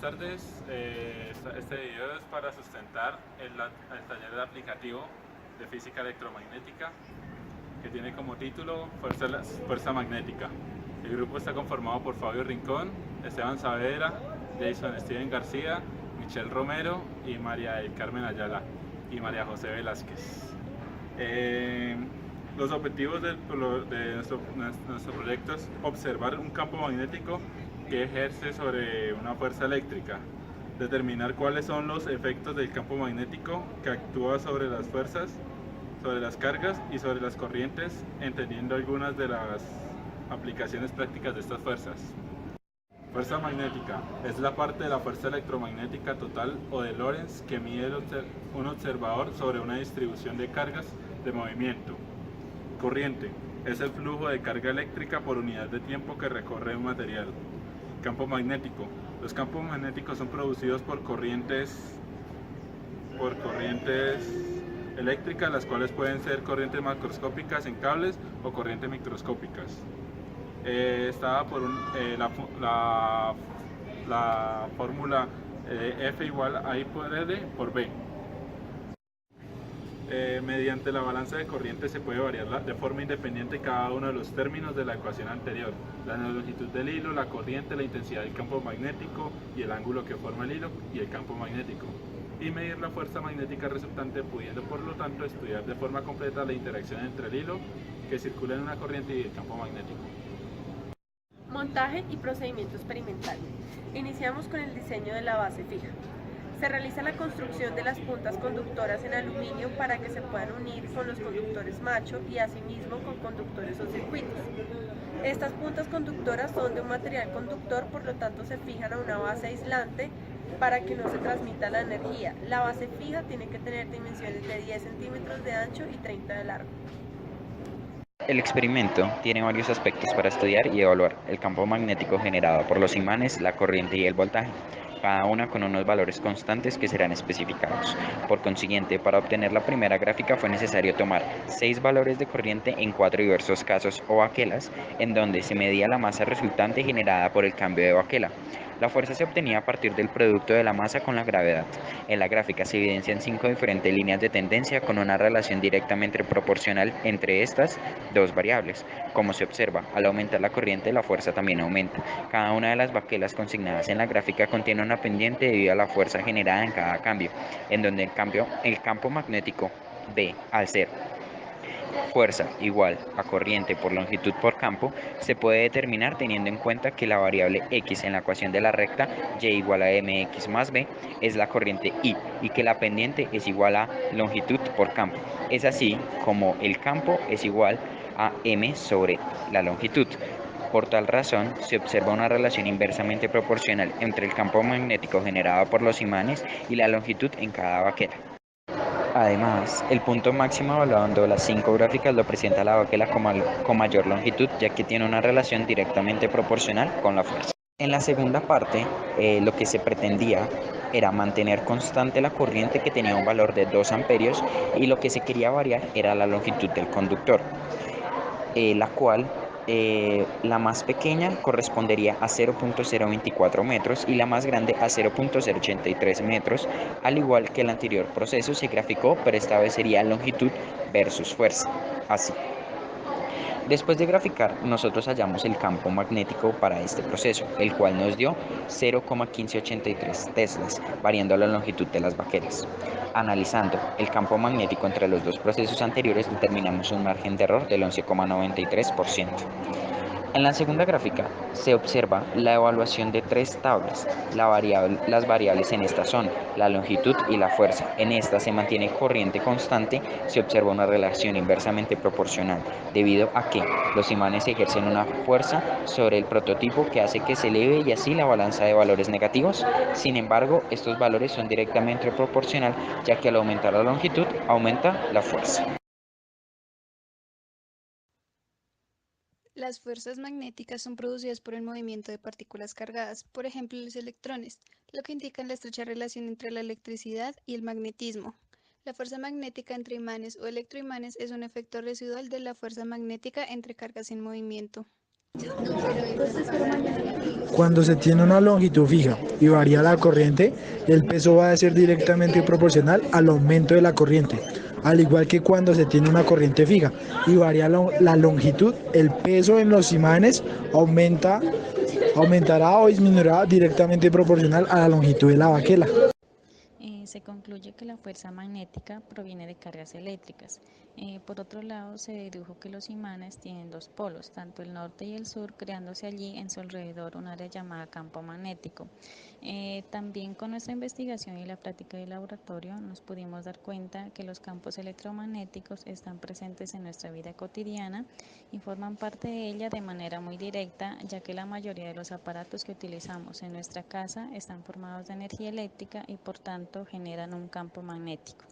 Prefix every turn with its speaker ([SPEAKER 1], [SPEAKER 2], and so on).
[SPEAKER 1] tardes. Este video es para sustentar el taller de aplicativo de física electromagnética que tiene como título Fuerza Magnética. El grupo está conformado por Fabio Rincón, Esteban Saavedra, Jason Steven García, Michelle Romero y María del Carmen Ayala y María José Velázquez. Los objetivos de nuestro proyecto es observar un campo magnético que ejerce sobre una fuerza eléctrica, determinar cuáles son los efectos del campo magnético que actúa sobre las fuerzas, sobre las cargas y sobre las corrientes, entendiendo algunas de las aplicaciones prácticas de estas fuerzas. Fuerza magnética es la parte de la fuerza electromagnética total o de Lorentz que mide un observador sobre una distribución de cargas de movimiento. Corriente es el flujo de carga eléctrica por unidad de tiempo que recorre un material. Campo magnético. Los campos magnéticos son producidos por corrientes eléctricas, las cuales pueden ser corrientes macroscópicas en cables o corrientes microscópicas. Está por la fórmula F igual a I por L por B. Mediante la balanza de corriente se puede variar de forma independiente cada uno de los términos de la ecuación anterior: la longitud del hilo, la corriente, la intensidad del campo magnético y el ángulo que forma el hilo y el campo magnético, y medir la fuerza magnética resultante, pudiendo por lo tanto estudiar de forma completa la interacción entre el hilo que circula en una corriente y el campo magnético.
[SPEAKER 2] Montaje y procedimiento experimental. Iniciamos con el diseño de la base fija. Se realiza la construcción de las puntas conductoras en aluminio para que se puedan unir con los conductores macho y asimismo con conductores o circuitos. Estas puntas conductoras son de un material conductor, por lo tanto se fijan a una base aislante para que no se transmita la energía. La base fija tiene que tener dimensiones de 10 centímetros de ancho y 30 de largo.
[SPEAKER 3] El experimento tiene varios aspectos para estudiar y evaluar: el campo magnético generado por los imanes, la corriente y el voltaje, cada una con unos valores constantes que serán especificados. Por consiguiente, para obtener la primera gráfica fue necesario tomar 6 valores de corriente en 4 diversos casos o baquelas, en donde se medía la masa resultante generada por el cambio de baquela. La fuerza se obtenía a partir del producto de la masa con la gravedad. En la gráfica se evidencian 5 diferentes líneas de tendencia con una relación directamente proporcional entre estas dos variables. Como se observa, al aumentar la corriente, la fuerza también aumenta. Cada una de las baquelas consignadas en la gráfica contiene una pendiente debido a la fuerza generada en cada cambio, en donde el campo magnético B, al ser fuerza igual a corriente por longitud por campo, se puede determinar teniendo en cuenta que la variable x en la ecuación de la recta y igual a mx más b es la corriente I y que la pendiente es igual a longitud por campo. Es así como el campo es igual a m sobre la longitud. Por tal razón, se observa una relación inversamente proporcional entre el campo magnético generado por los imanes y la longitud en cada baqueta. Además, el punto máximo evaluando las 5 gráficas lo presenta la baquela con mayor longitud, ya que tiene una relación directamente proporcional con la fuerza. En la segunda parte, lo que se pretendía era mantener constante la corriente, que tenía un valor de 2 amperios, y lo que se quería variar era la longitud del conductor, la cual la más pequeña correspondería a 0.024 metros y la más grande a 0.083 metros. Al igual que el anterior proceso se graficó, pero esta vez sería longitud versus fuerza. Así. Después de graficar, nosotros hallamos el campo magnético para este proceso, el cual nos dio 0,1583 teslas, variando la longitud de las baquelas. Analizando el campo magnético entre los dos procesos anteriores, determinamos un margen de error del 11,93%. En la segunda gráfica se observa la evaluación de 3 tablas. Las variables en esta son la longitud y la fuerza. En esta se mantiene corriente constante, se observa una relación inversamente proporcional, debido a que los imanes ejercen una fuerza sobre el prototipo que hace que se eleve y así la balanza de valores negativos. Sin embargo, estos valores son directamente proporcional, ya que al aumentar la longitud, aumenta la fuerza.
[SPEAKER 4] Las fuerzas magnéticas son producidas por el movimiento de partículas cargadas, por ejemplo los electrones, lo que indica la estrecha relación entre la electricidad y el magnetismo. La fuerza magnética entre imanes o electroimanes es un efecto residual de la fuerza magnética entre cargas en movimiento.
[SPEAKER 5] Cuando se tiene una longitud fija y varía la corriente, el peso va a ser directamente proporcional al aumento de la corriente. Al igual que cuando se tiene una corriente fija y varía la longitud, el peso en los imanes aumentará o disminuirá directamente proporcional a la longitud de la baquela.
[SPEAKER 6] Se concluye que la fuerza magnética proviene de cargas eléctricas. Por otro lado, se dedujo que los imanes tienen dos polos, tanto el norte y el sur, creándose allí en su alrededor un área llamada campo magnético. También con nuestra investigación y la práctica de laboratorio nos pudimos dar cuenta que los campos electromagnéticos están presentes en nuestra vida cotidiana y forman parte de ella de manera muy directa, ya que la mayoría de los aparatos que utilizamos en nuestra casa están formados de energía eléctrica y por tanto generan un campo magnético.